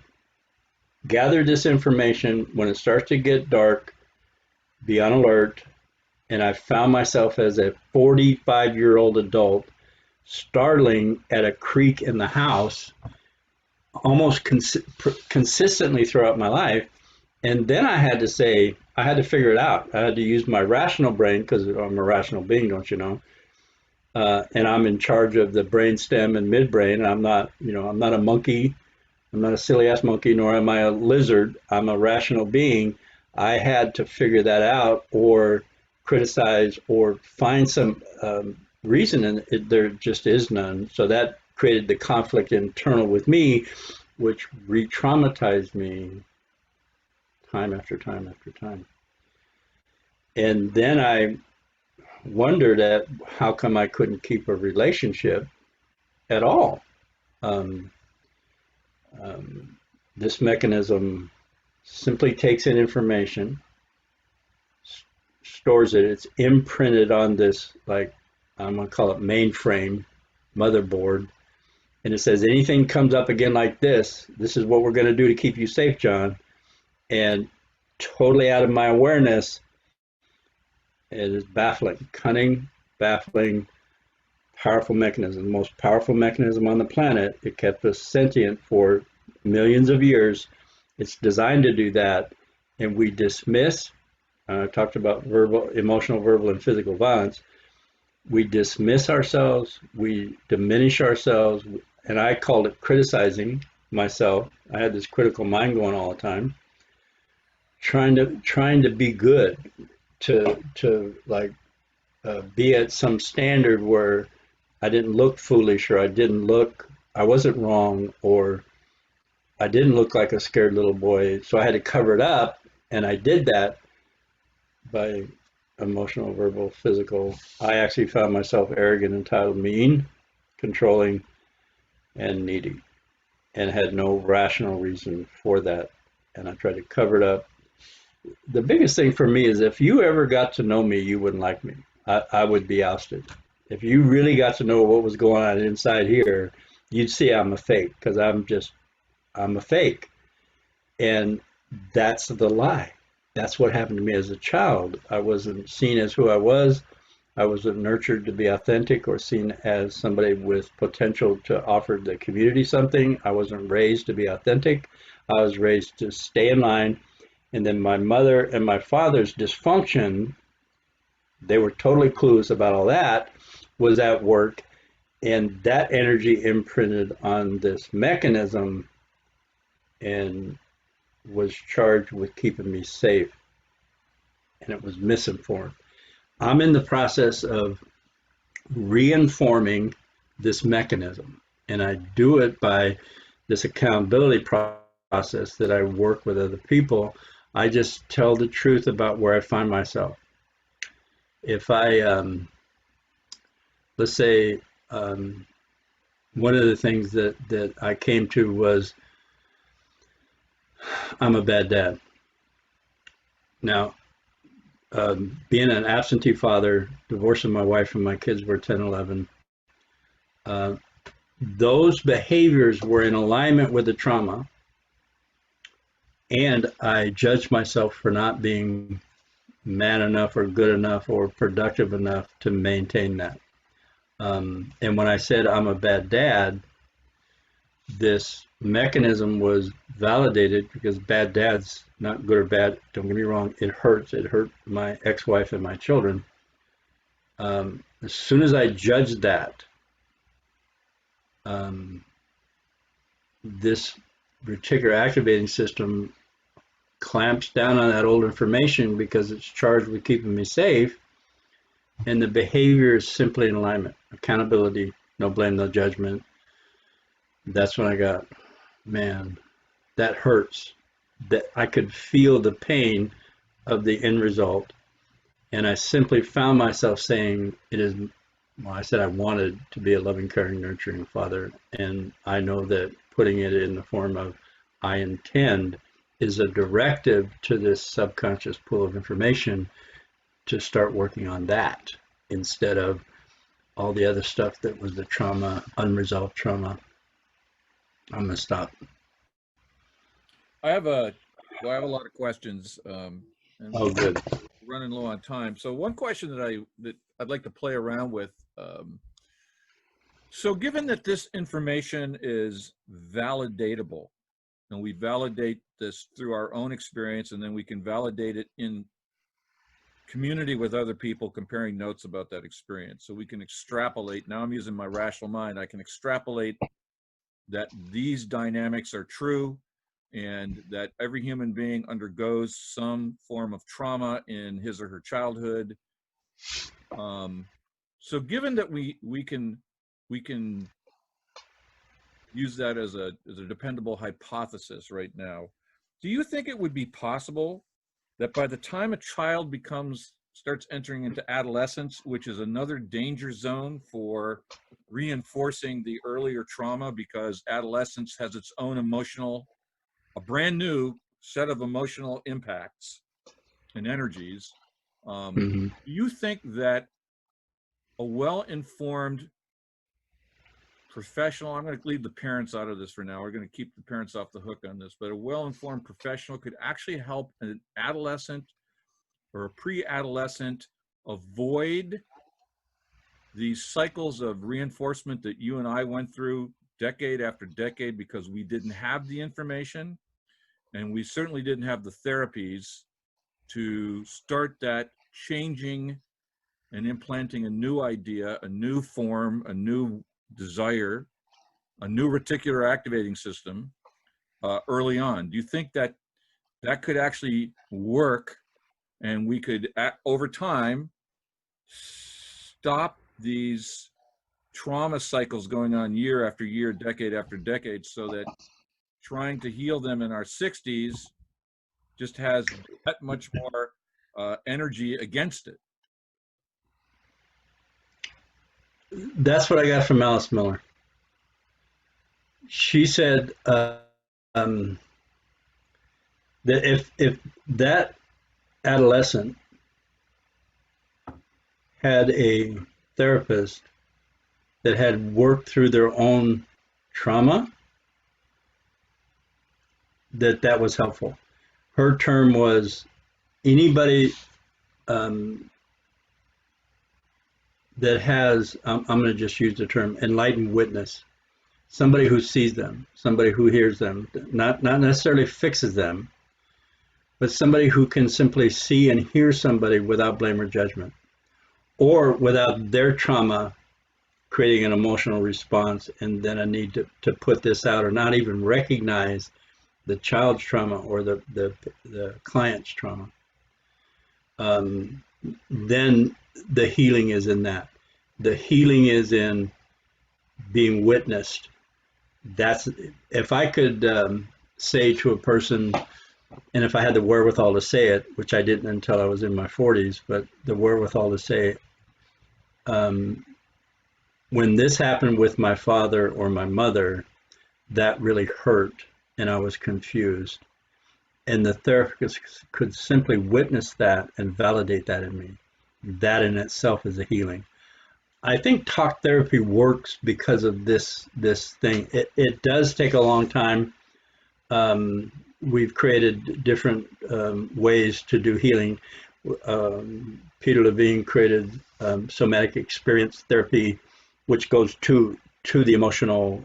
gathered this information. When it starts to get dark, be on alert. And I found myself as a 45-year-old adult startling at a creak in the house almost consistently throughout my life. And then I had to figure it out. I had to use my rational brain, because I'm a rational being, don't you know? And I'm in charge of the brainstem and midbrain. And I'm not a monkey. I'm not a silly ass monkey, nor am I a lizard. I'm a rational being. I had to figure that out, or criticize, or find some reason, and there just is none. So that created the conflict internal with me, which re-traumatized me time after time after time. And then I wondered at how come I couldn't keep a relationship at all. This mechanism simply takes in information, stores it. It's imprinted on this, like, I'm going to call it mainframe, motherboard. And it says, anything comes up again like this is what we're going to do to keep you safe, John. And totally out of my awareness, It is baffling, cunning, baffling, powerful mechanism, the most powerful mechanism on the planet. It kept us sentient for millions of years. It's designed to do that, and we dismiss. I talked about verbal, emotional, verbal, and physical violence. We dismiss ourselves, we diminish ourselves, and I called it criticizing myself. I had this critical mind going all the time, trying to be good, to like be at some standard where I didn't look foolish, or I wasn't wrong, or I didn't look like a scared little boy. So I had to cover it up, and I did that by emotional, verbal, physical. I actually found myself arrogant, entitled, mean, controlling, and needy, and had no rational reason for that. And I tried to cover it up. The biggest thing for me is if you ever got to know me, you wouldn't like me. I would be ousted. If you really got to know what was going on inside here, you'd see I'm a fake, because I'm a fake. And that's the lie. That's what happened to me as a child. I wasn't seen as who I was. I wasn't nurtured to be authentic or seen as somebody with potential to offer the community something. I wasn't raised to be authentic. I was raised to stay in line. And then my mother and my father's dysfunction, they were totally clueless about all that, was at work. And that energy imprinted on this mechanism and was charged with keeping me safe. And it was misinformed. I'm in the process of reinforming this mechanism. And I do it by this accountability process that I work with other people. I just tell the truth about where I find myself. If I, let's say, one of the things that I came to was I'm a bad dad. Now, being an absentee father, divorcing my wife when my kids were 10, 11, those behaviors were in alignment with the trauma, and I judged myself for not being man enough or good enough or productive enough to maintain that. And when I said I'm a bad dad, this mechanism was validated, because bad dad's not good or bad. Don't get me wrong, it hurts. It hurt my ex-wife and my children. As soon as I judged that, this reticular activating system clamps down on that old information because it's charged with keeping me safe, and the behavior is simply in alignment. Accountability, no blame, no judgment. That's when I got, man, that hurts. That I could feel the pain of the end result. And I simply found myself saying, it is, well, I said I wanted to be a loving, caring, nurturing father. And I know that putting it in the form of I intend is a directive to this subconscious pool of information to start working on that instead of all the other stuff that was the trauma, unresolved trauma. I'm going to stop. I have a lot of questions, and Oh, good. we're running low on time. So one question that I'd like to play around with. So given that this information is validatable, and we validate this through our own experience, and then we can validate it in community with other people, comparing notes about that experience. So we can extrapolate. Now I'm using my rational mind. I can extrapolate that these dynamics are true, and that every human being undergoes some form of trauma in his or her childhood. So given that we can use that as a dependable hypothesis right now, do you think it would be possible that by the time a child starts entering into adolescence, which is another danger zone for reinforcing the earlier trauma, because adolescence has its own a brand new set of emotional impacts and energies. Mm-hmm. Do you think that a well-informed professional, I'm going to leave the parents out of this for now, we're going to keep the parents off the hook on this, but a well-informed professional could actually help an adolescent or a pre-adolescent avoid these cycles of reinforcement that you and I went through decade after decade because we didn't have the information, and we certainly didn't have the therapies to start that changing and implanting a new idea, a new form, a new desire, a new reticular activating system early on. Do you think that that could actually work, and we could, over time, stop these trauma cycles going on year after year, decade after decade, so that trying to heal them in our 60s just has that much more energy against it? That's what I got from Alice Miller. She said um, that if that adolescent had a therapist that had worked through their own trauma, that was helpful. Her term was anybody that has, I'm going to just use the term enlightened witness, somebody who sees them, somebody who hears them, not necessarily fixes them, but somebody who can simply see and hear somebody without blame or judgment, or without their trauma creating an emotional response and then a need to put this out, or not even recognize the child's trauma or the client's trauma. Then the healing is in that. The healing is in being witnessed. That's, if I could say to a person, and if I had the wherewithal to say it, which I didn't until I was in my 40s, but the wherewithal to say, when this happened with my father or my mother, that really hurt and I was confused. And the therapist could simply witness that and validate that in me. That in itself is a healing. I think talk therapy works because of this thing. It does take a long time. We've created different ways to do healing. Peter Levine created somatic experience therapy, which goes to the emotional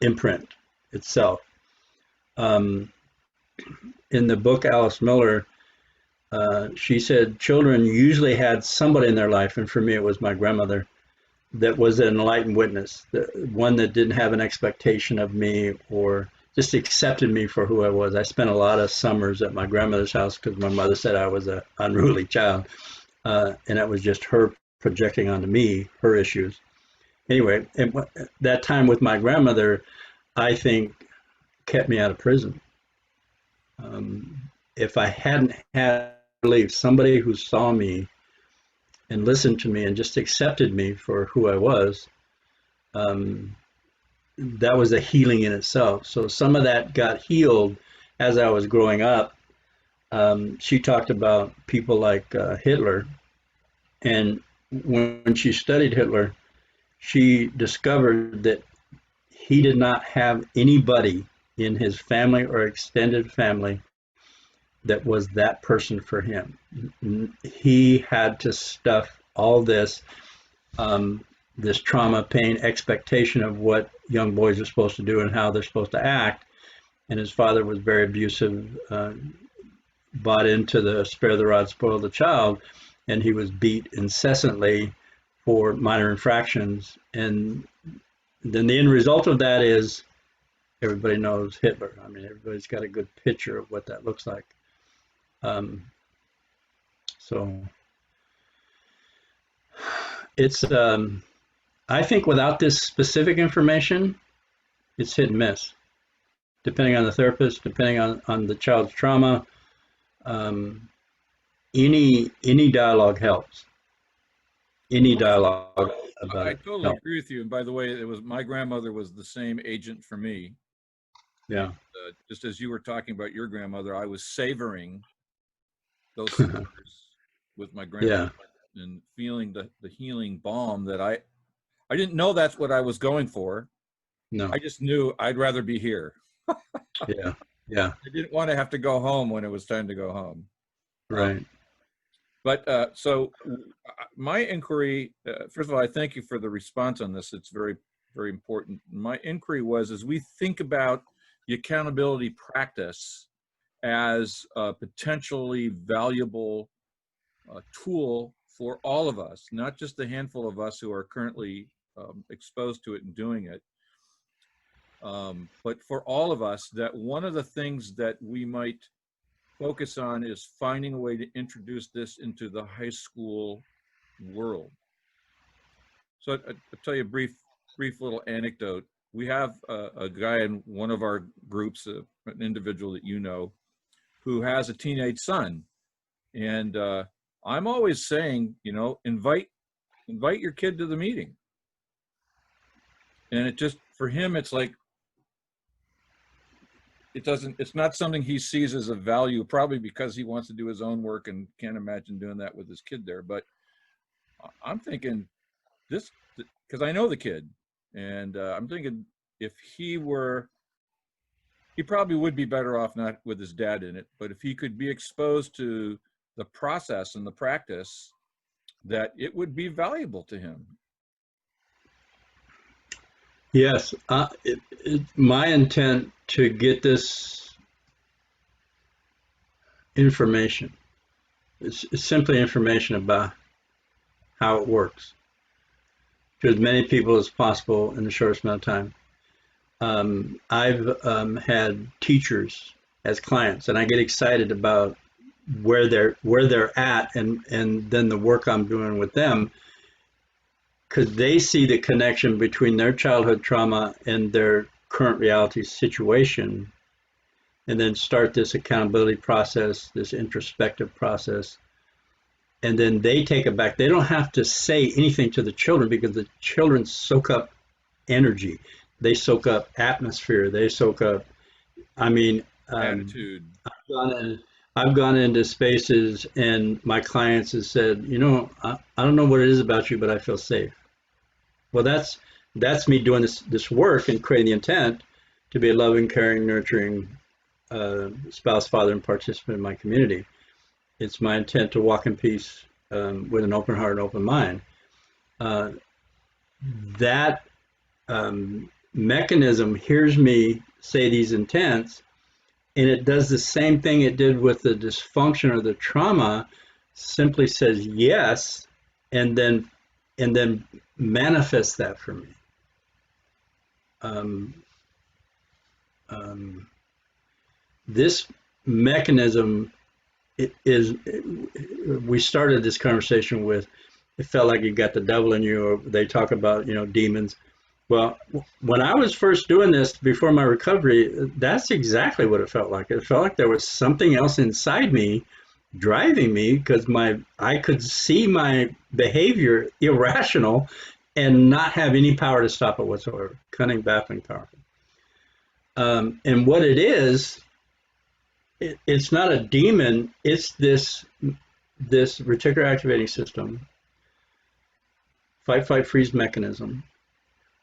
imprint itself. In the book Alice Miller, she said children usually had somebody in their life, and for me it was my grandmother, that was an enlightened witness, one that didn't have an expectation of me or just accepted me for who I was. I spent a lot of summers at my grandmother's house because my mother said I was an unruly child, and that was just her projecting onto me her issues. Anyway, that time with my grandmother, I think, kept me out of prison. If I hadn't had belief, somebody who saw me and listened to me and just accepted me for who I was, that was a healing in itself. So some of that got healed as I was growing up. She talked about people like Hitler, and when she studied Hitler, she discovered that he did not have anybody in his family or extended family that was that person for him. He had to stuff all this this trauma, pain, expectation of what young boys are supposed to do and how they're supposed to act. And his father was very abusive, bought into the spare the rod, spoil the child, and he was beat incessantly for minor infractions. And then the end result of that is everybody knows Hitler. I mean, everybody's got a good picture of what that looks like. So it's, I think without this specific information, it's hit and miss, depending on the therapist, depending on the child's trauma. Any dialogue helps. Any dialogue about I it totally helps. agree with you. And by the way, it was my grandmother was the same agent for me. Yeah. Just as you were talking about your grandmother, I was savoring those summers with my grandmother and feeling the healing balm that I didn't know that's what I was going for. No. I just knew I'd rather be here. Yeah. Yeah. I didn't want to have to go home when it was time to go home. Right. But my inquiry, first of all, I thank you for the response on this. It's very, very important. My inquiry was, as we think about the accountability practice as a potentially valuable tool for all of us, not just the handful of us who are currently exposed to it and doing it, but for all of us, that one of the things that we might focus on is finding a way to introduce this into the high school world. So I'll tell you a brief little anecdote. We have a guy in one of our groups, an individual that you know, who has a teenage son. And I'm always saying, you know, invite your kid to the meeting. And it just, for him, it's like, it's not something he sees as a value, probably because he wants to do his own work and can't imagine doing that with his kid there. But I'm thinking this, because I know the kid, and I'm thinking if he probably would be better off not with his dad in it, but if he could be exposed to the process and the practice, that it would be valuable to him. Yes, my intent to get this information is simply information about how it works to as many people as possible in the shortest amount of time. I've had teachers as clients, and I get excited about where they're at, and then the work I'm doing with them, because they see the connection between their childhood trauma and their current reality situation, and then start this accountability process, this introspective process, and then they take it back. They don't have to say anything to the children, because the children soak up energy, they soak up atmosphere, they soak up, I mean, Attitude. I've gone into spaces and my clients have said, you know, I don't know what it is about you, but I feel safe. Well, that's me doing this work and creating the intent to be a loving, caring, nurturing spouse, father, and participant in my community. It's my intent to walk in peace with an open heart and open mind. That mechanism hears me say these intents, and it does the same thing it did with the dysfunction or the trauma, simply says yes, and then manifest that for me. This mechanism we started this conversation with, it felt like you got the devil in you, or they talk about, you know, demons. Well, when I was first doing this before my recovery, that's exactly what it felt like. It felt like there was something else inside me driving me, because I could see my behavior irrational and not have any power to stop it whatsoever. Cunning, baffling, powerful. And what it is, it's not a demon. It's this reticular activating system, fight, flight, freeze mechanism,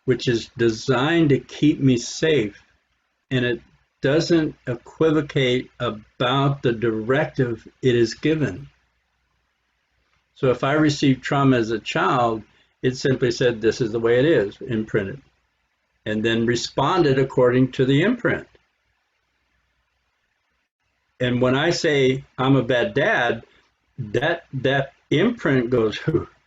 which is designed to keep me safe, and it doesn't equivocate about the directive it is given. So if I received trauma as a child, it simply said, this is the way it is, imprinted, and then responded according to the imprint. And when I say I'm a bad dad, that imprint goes,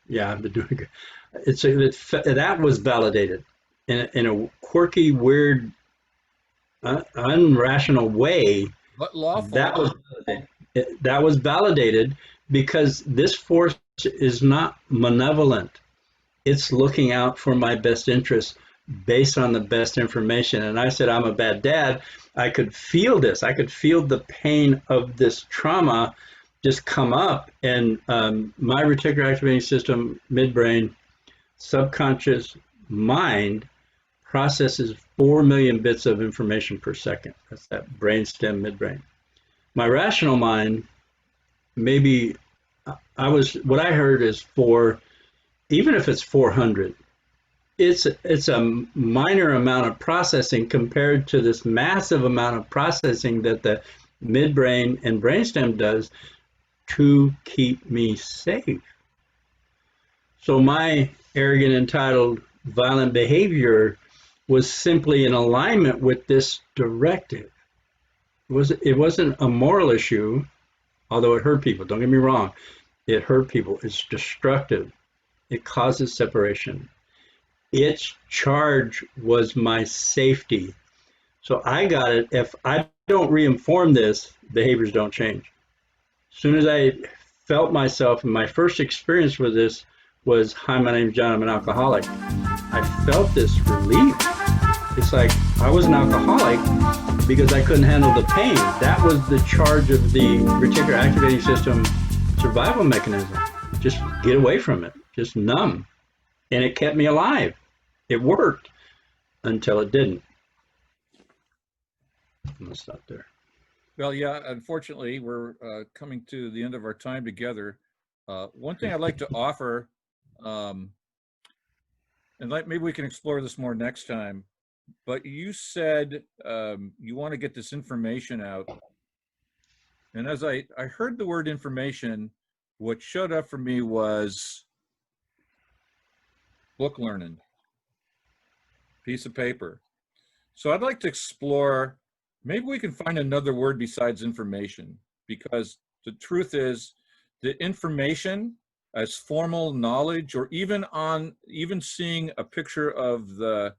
yeah, I've been doing good. That was validated in a quirky, weird, unrational way. But lawful. That was validated because this force is not malevolent. It's looking out for my best interest based on the best information. And I said, I'm a bad dad. I could feel this. I could feel the pain of this trauma just come up. And my reticular activating system, midbrain, subconscious mind processes 4 million bits of information per second. That's that brainstem, midbrain. My rational mind, maybe what I heard is even if it's 400, it's a minor amount of processing compared to this massive amount of processing that the midbrain and brainstem does. to keep me safe. So my arrogant, entitled, violent behavior was simply in alignment with this directive. It wasn't a moral issue, although it hurt people. Don't get me wrong. It hurt people. It's destructive. It causes separation. Its charge was my safety. So I got it. If I don't reinform this, behaviors don't change. As soon as I felt myself, and my first experience with this was, hi, my name's John, I'm an alcoholic. I felt this relief. It's like I was an alcoholic because I couldn't handle the pain. That was the charge of the reticular activating system survival mechanism. Just get away from it, just numb. And it kept me alive. It worked until it didn't. I'm gonna stop there. Well, yeah, unfortunately, we're coming to the end of our time together. One thing I'd like to offer, and maybe we can explore this more next time, but you said you want to get this information out. And as I heard the word information, what showed up for me was book learning, piece of paper. So I'd like to explore, maybe we can find another word besides information, because the truth is the information as formal knowledge, or even seeing a picture of the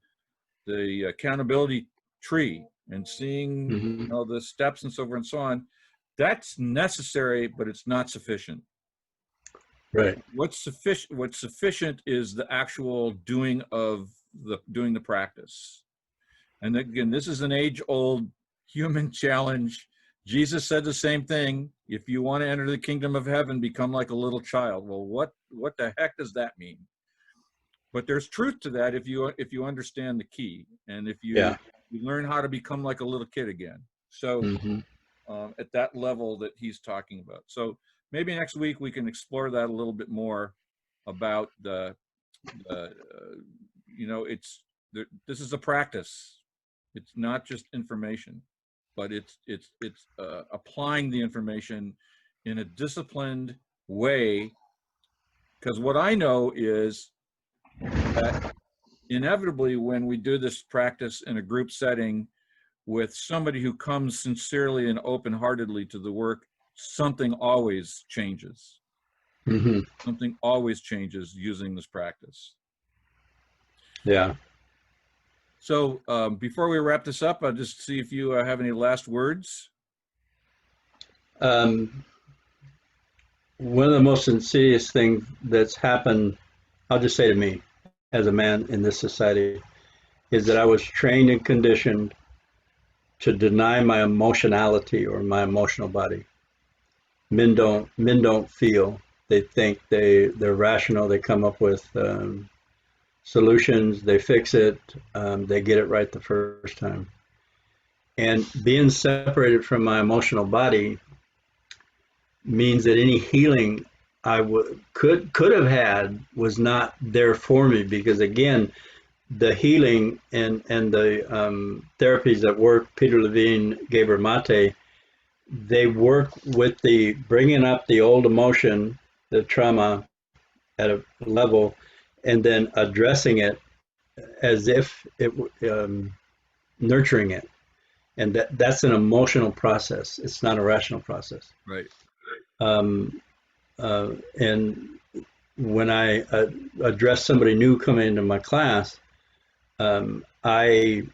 accountability tree and seeing Mm-hmm. you know, the steps and so forth and so on, that's necessary, but it's not sufficient. Right. What's sufficient is the actual doing the practice. And again, this is an age-old human challenge. Jesus said the same thing. If you want to enter the kingdom of heaven, become like a little child. Well, what the heck does that mean? But there's truth to that if you understand the key, and if you learn how to become like a little kid again. So at that level that he's talking about. So maybe next week we can explore that a little bit more about you know, this is a practice. It's not just information, but it's applying the information in a disciplined way. Because what I know is that inevitably, when we do this practice in a group setting with somebody who comes sincerely and open-heartedly to the work, something always changes. Mm-hmm. Something always changes using this practice. Yeah. So before we wrap this up, I'll just see if you have any last words. One of the most insidious things that's happened, I'll just say to me, as a man in this society, is that I was trained and conditioned to deny my emotionality or my emotional body. Men don't feel. They think they're rational. They come up with solutions. They fix it. They get it right the first time. And being separated from my emotional body means that any healing I could have had was not there for me, because again, the healing and the therapies that work, Peter Levine, Gabor Mate, they work with the bringing up the old emotion, the trauma at a level, and then addressing it as if it nurturing it, and that's an emotional process. It's not a rational process. Right. And when I address somebody new coming into my class, I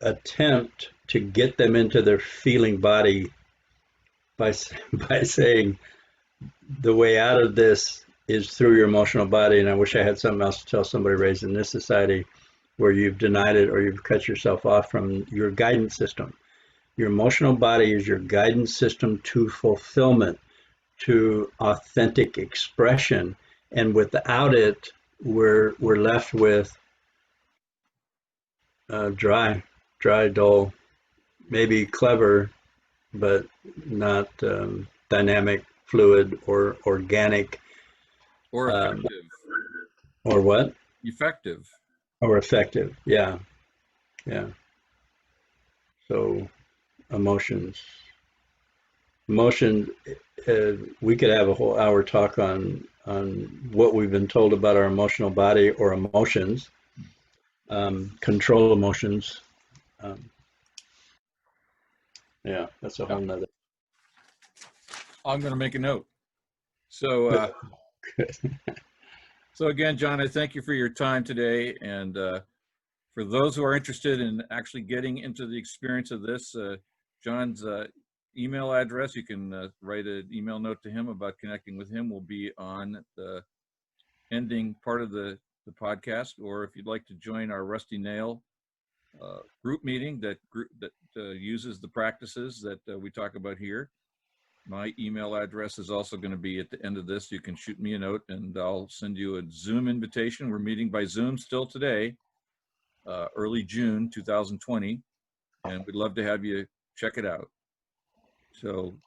attempt to get them into their feeling body by saying the way out of this is through your emotional body. And I wish I had something else to tell somebody raised in this society where you've denied it or you've cut yourself off from your guidance system. Your emotional body is your guidance system to fulfillment, to authentic expression, and without it, we're left with dry, dull, maybe clever, but not dynamic, fluid, or organic, Or effective. Or what? Effective. Or effective. Yeah. So emotions. emotion, we could have a whole hour talk on what we've been told about our emotional body or emotions, control emotions. Yeah, that's a whole nother. I'm going to make a note. So, so again, John, I thank you for your time today. And for those who are interested in actually getting into the experience of this, John's email address, you can write an email note to him about connecting with him, will be on the ending part of the podcast. Or if you'd like to join our Rusty Nail group meeting that uses the practices that we talk about here, my email address is also going to be at the end of this. You can shoot me a note and I'll send you a Zoom invitation. We're meeting by Zoom still today, early June 2020, and we'd love to have you check it out. So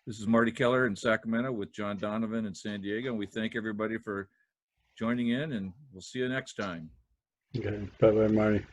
this is Marty Keller in Sacramento with John Donovan in San Diego, and we thank everybody for joining in, and we'll see you next time. Okay, bye-bye, Marty.